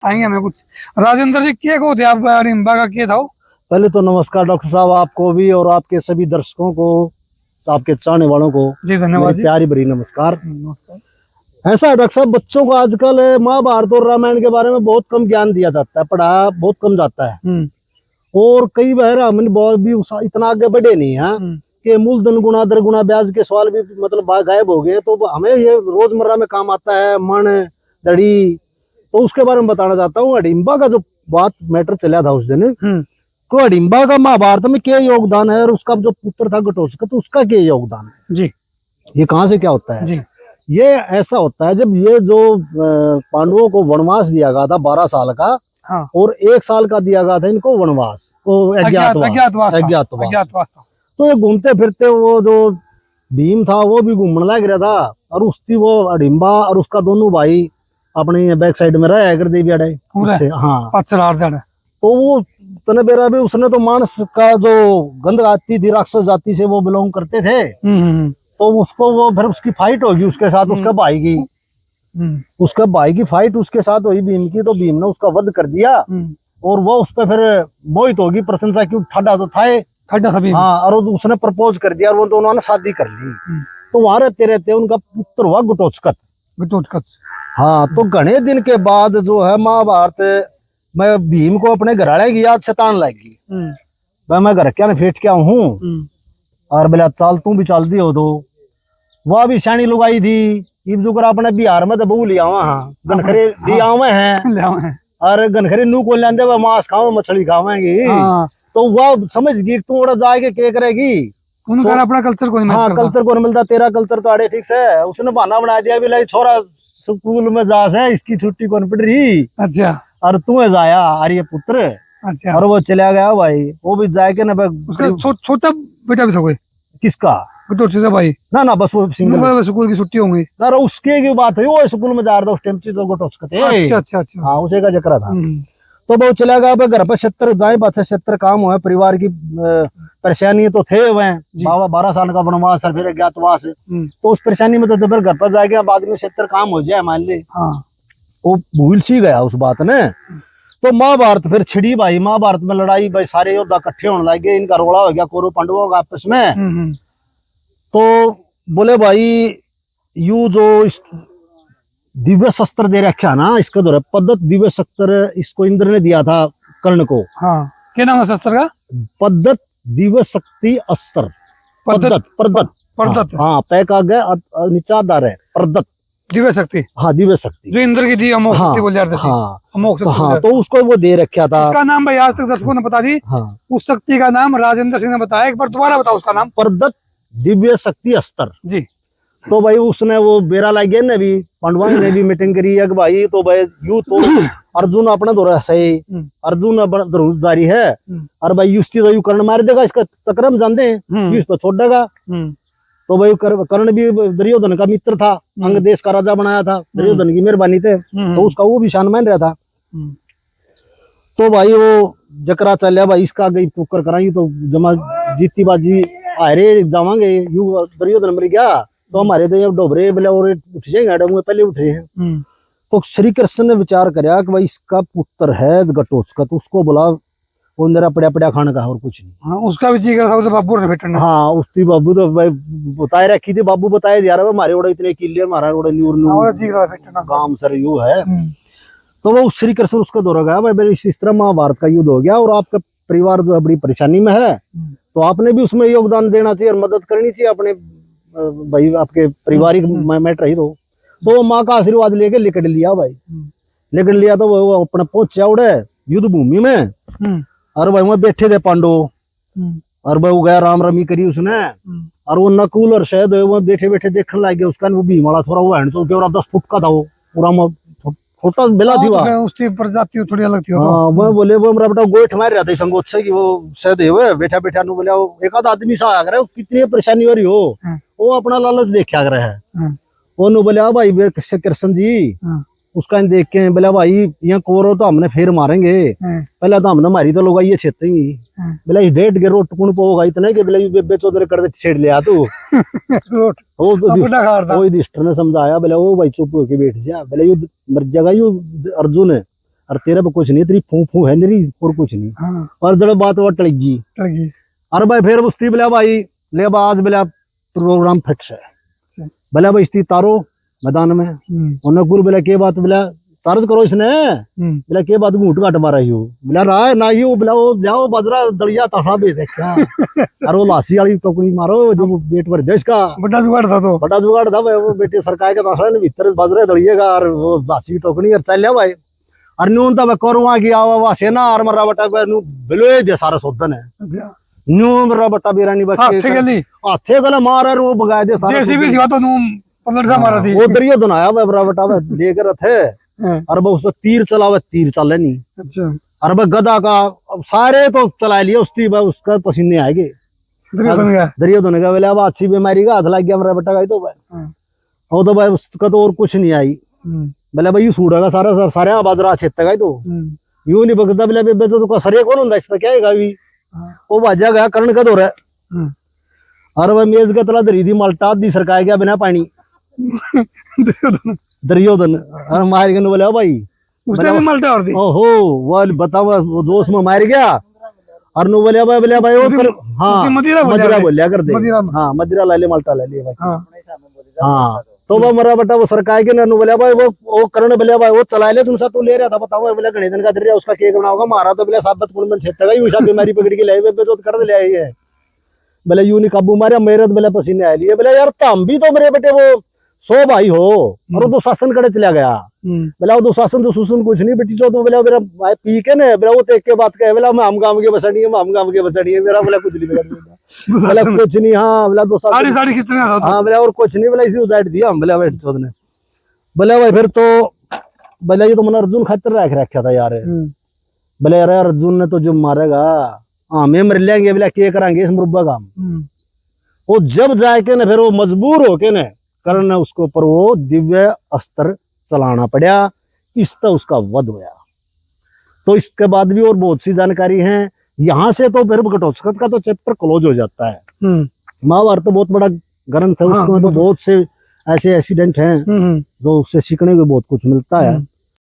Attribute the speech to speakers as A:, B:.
A: आएंगे हमें कुछ। राजेंद्र जी क्या को थे आप रिम्बा का क्या था?
B: पहले तो नमस्कार डॉक्टर साहब, आपको भी और आपके सभी दर्शकों को, आपके चाहने वालों को
A: जी धन्यवाद
B: मेरी
A: जी।
B: प्यारी भरी नमस्कार।
A: नमस्कार।
B: ऐसा है डॉक्टर साहब, बच्चों को आजकल महाभारत और रामायण के बारे में बहुत कम ज्ञान दिया जाता है, पढ़ाया बहुत कम जाता है। और कई बार हम बहुत भी इतना आगे बढ़े नहीं है कि मूलधन गुणा दर गुणा ब्याज के सवाल भी मतलब गायब हो गए। तो हमें ये रोजमर्रा में काम आता है, मन दड़ी, तो उसके बारे में बताना चाहता हूँ। अडिम्बा का जो बात मैटर चला था उस दिन, तो अडिम्बा का महाभारत में क्या योगदान है और उसका जो पुत्र था घटोत्कच, तो उसका क्या योगदान है
A: जी?
B: ये कहाँ से क्या होता है
A: जी?
B: ये ऐसा होता है, जब ये जो पांडवों को वनवास दिया गया था 12 साल का,
A: हाँ।
B: और 1 साल का दिया गया था इनको वनवास, तो अज्ञातवास। तो ये घूमते फिरते वो जो भीम था वो भी घूमने लग रहा था, और उसकी वो अडिम्बा और उसका दोनों भाई अपने बैक साइड में रहा कर देवी अड़े। हाँ, तो वो तने बेरा भी उसने तो मानस का जो गंध आती थी, राक्षस जाति से वो बिलोंग करते थे। तो उसको वो फिर उसकी फाइट होगी उसके साथ, उसके भाई की, उसके भाई की फाइट उसके साथ हुई भीम की, तो भीम ने उसका वध कर दिया और वो उस पर फिर मोहित होगी, प्रशंसा की, ठाडा तो था। हाँ, और उसने प्रपोज कर दिया और वो दोनों ने शादी कर ली। तो वहां रहते रहते उनका पुत्र हुआ घटोत्कच। हाँ, तो घने दिन के बाद जो है महाभारत मैं भीम को अपने घराड़े की याद सतान लगी। मैं घर क्या फेट क्या हूँ, और बोला चाल तू भी चल दी हो। तो वह भी शानी लुगाई थी, इब जो अपने बिहार में तो बहु लिया गनखरे लिया हुए हैं, और गनखरे नू को लेंदे वह मांस खाओ मछली खावेंगी। तो वह समझ गई तू उड़ा जाके क्या करेगी,
A: अपना कल्चर को नहीं।
B: हाँ, कल्चर को नहीं मिलता, तेरा कल्चर तो आड़े ठीक है। उसने बहाना बना दिया, भी छोरा स्कूल में जा है, इसकी छुट्टी कौन पड़ रही। अच्छा, और तू जाया अरे पुत्र। अच्छा, और वो चला गया भाई, वो भी जाके ना
A: छोटा बेटा भी था कोई
B: किसका,
A: भाई
B: ना बस वो
A: स्कूल की छुट्टी होंगी
B: ना, उसके की बात है, वो स्कूल में जा रहा था उस टाइम तो घटोत्कच।
A: अच्छा,
B: हाँ, उसे का जिक्र था। तो वो चला गया घर पर, 76 जाए बात 76 काम हुआ, परिवार की परेशानी तो थे वह 12 साल का वनवास है, फिर अज्ञातवास। तो उस परेशानी में तो जब घर पर जाएगा बाद में 76 काम हो जाए मान ली। वो भूल सी गया उस बात ने। तो महाभारत फिर छिड़ी भाई, महाभारत में लड़ाई भाई, सारे योद्धा इकट्ठे होने लगे, इनका रोड़ा हो गया कौरव पांडवों का आपस में। तो बोले भाई यू जो दिव्य शस्त्र दे रखा ना, इसका जो पद्धत दिव्य शस्त्र इसको इंद्र ने दिया था कर्ण को।
A: हाँ, क्या नाम है शस्त्र का?
B: पद्धत दिव्य शक्ति अस्त्र। पद्धत हाँ, पैक आ गया नीचा दार है, पद्धत
A: दिव्य शक्ति।
B: हाँ, दिव्य शक्ति जो
A: इंद्र की दी अमोघ शक्ति बोल जाते थे।
B: हाँ, तो उसको वो दे रखा था।
A: उसका नाम भाई आज तक दर्शकों ने बता दी। उस शक्ति का नाम राजेंद्र सिंह ने बताया, एक बार दोबारा बताओ उसका नाम।
B: पद्धत दिव्य शक्ति अस्त्र जी। तो भाई उसने वो बेरा ला गया ने भी, पांडवा ने भी मीटिंग करी है कि भाई तो भाई यू तो अर्जुन अपना दौरा सही, अर्जुन धनुषधारी है, और भाई युष्टि तो यू कर्ण मार देगा, इसका चक्र में जानते हैं, युष्ट तो छोड़ देगा। तो भाई कर्ण भी दुर्योधन का मित्र था, अंग देश का राजा बनाया था, दुर्योधन की मेहरबानी थे, तो उसका वो भी शान मान रहा था। तो भाई वो जकरा चलिया भाई, इसका गई पुकर कराई तो जमा जीती बाजी अरे जावांगे, यू दुर्योधन मर गया तो हमारे तो ये डोबरे बोले और उठ जाएंगे, पहले उठे हैं। तो श्री कृष्ण ने विचार कराया कि भाई इसका पुत्र है घटोत्कच, उसको बोला वो मेरा पड़ा पड़ा खाने का और कुछ नहीं।
A: हाँ, उसका भी जिक्र था बाबू ने भेटना।
B: हाँ, उसकी बाबू तो भाई बताए रखी थी, बाबू बताए यार हमारे ओडे इतने किले, हमारा ओडे गांव सर यू है। तो वो श्री कृष्ण उसको दौरा गया भाई, इस तरह महाभारत का युद्ध हो गया और आपका परिवार जो बड़ी परेशानी में है, तो आपने भी उसमें योगदान देना चाहिए और मदद करनी चाहिए अपने भाई, आपके पारिवारिक मैटर ही। तो वो माँ का आशीर्वाद लेके लिकट लिया भाई, लिकट लिया। तो वो अपने पहुंचा उड़े युद्ध भूमि में, और भाई वहाँ बैठे थे पांडव, और भाई वो गया राम रमी करी उसने, और वो नकुल और शहद वहाँ बैठे बैठे देखने लग गया उसका, वो भीमाड़ा थोड़ा वो है तो 10 फुट का था, वो पूरा छोटा बेला थी,
A: उसकी प्रजाति थोड़ी अलग थी।
B: वो बोले वो मेरा बेटा गोइठ मार रहा था संगोत से कि वो शहद हुए बैठा बैठा नु बोले एक आध आदमी सा आ रहा है, कितनी परेशानी हो रही हो, वो अपना लालच देखा कर रहा है। वो नु बोले भाई कृष्ण जी, उसका देख के बोला भाई यहाँ कोरो तो हमने फिर मारेंगे, पहले तो हमने मारी तो लोग ये छेतेंगी, बोला ये डेट के रोट कुण पोगा इतने के बोला बेबे चौधरी कर दे छेड़ लिया तू। वो युधिष्ठिर ने समझाया, बोला वो भाई चुप होके बैठ जा, बोला यू मर जाएगा यू अर्जुन है, और तेरे पे कुछ नहीं, तेरी फू फू है मेरी और कुछ नहीं।
A: हाँ।
B: और जब बात वो टलगी अरे भाई फिर उसकी बोला भाई ले आज बोला प्रोग्राम फिक्स है। बोला भाई इसकी तारो मैदान में उन्हें गुरु बोला के बात बोला तारज करो इसने बोला के बात घूट घाट मारा ही हो बोला रहा ना ही बोला वो जाओ बाजरा दलिया तफा बेच क्या अरे वो लासी वाली टोकरी मारो जो पेट भर देश का
A: बड़ा जुगाड़ था। तो
B: बड़ा जुगाड़ था भाई, वो बेटे सरकार के तफा ने भीतर बाजरा दलिएगा और वो लासी की टोकरी और चल भाई और न्यून तब करुआ की आवा सेना और मरा बटा बिलो दे सारा सोधन है न्यू मरा बटा बिरानी बच्चे हाथे गला मारा वो बगाए दे सारा
A: जेसीबी थी तो न्यू पलट सा मारा थी
B: वो दरियो बनाया भाई बरा बटा लेकर थे और वो उसको तीर चलावे तीर चले नहीं।
A: अच्छा।
B: और भाई गदा का सारे तो चला लिए उसकी भाई उसका पसीने आएंगे दरियो धोने का बोले अब अच्छी बीमारी का हाथ लग गया मेरा बेटा का तो भाई वो तो भाई उसका तो और कुछ नहीं आई बोले भाई यू सूढ़ेगा सारा सारे बाजरा क्षेत्र का तो यूं नहीं बगता बोले बेबे तो सरिया कौन होता इसमें क्या है भी वो भाजा गया करण का दौर है और भाई मेज का तला दरी थी माल्टा दी सरकार गया बिना पानी दरियोधन और मार के बोले भाई
A: उसने भी माल्टा और दी
B: ओहो वो बताओ वो दोस्त में मार गया और नु बोले भाई वो कर हाँ मदिरा बोलिया कर दे हाँ मदिरा ला ले माल्टा ला ले भाई हाँ तो वो मरा बेटा वो सरकार के नु बोले भाई वो करण बोले भाई वो चला ले तुमसा तू ले रहा था बताओ बोले गणेश का दरिया उसका केक बनाओगा मारा तो बोले साबत कुल में क्षेत्र का यूं बीमारी पकड़ के ले तो कर ले आई है बोले यूं नहीं काबू मारे मेरे बोले पसीने आ लिए बोले यार तुम भी तो मेरे बेटे वो 100 भाई हो और वो शासन करे चला गया बोला वो शासन तो सुसन कुछ नहीं बेटी तो बोला मेरा भाई पी के ना बोला वो देख के बात कहे बोला हम गांव के बसड़ी है हम गांव के बसड़ी है मेरा बोला कुछ नहीं बोला कुछ नहीं हाँ बोला दो
A: साड़ी खींचने
B: हाँ बोला और कुछ नहीं बोला इसी उदाट दिया हम बोला बैठ चौथ ने बोला भाई फिर तो बोला ये तो मैंने अर्जुन खातर रख रखा था यार बोले यार अर्जुन ने तो जो मारेगा हाँ मैं मर लेंगे बोला क्या करांगे इस मुरब्बा काम वो जब जाके ना फिर वो मजबूर होके ना करण उसके ऊपर वो दिव्य अस्त्र चलाना पड़ा इससे उसका वध हुआ। तो इसके बाद भी और बहुत सी जानकारी है यहाँ से तो फिर घटोत्कच का तो चैप्टर क्लोज हो जाता है। महाभारत तो बहुत बड़ा ग्रंथ है उसमें तो बहुत से ऐसे एक्सीडेंट हैं जो उससे सीखने को बहुत कुछ मिलता है।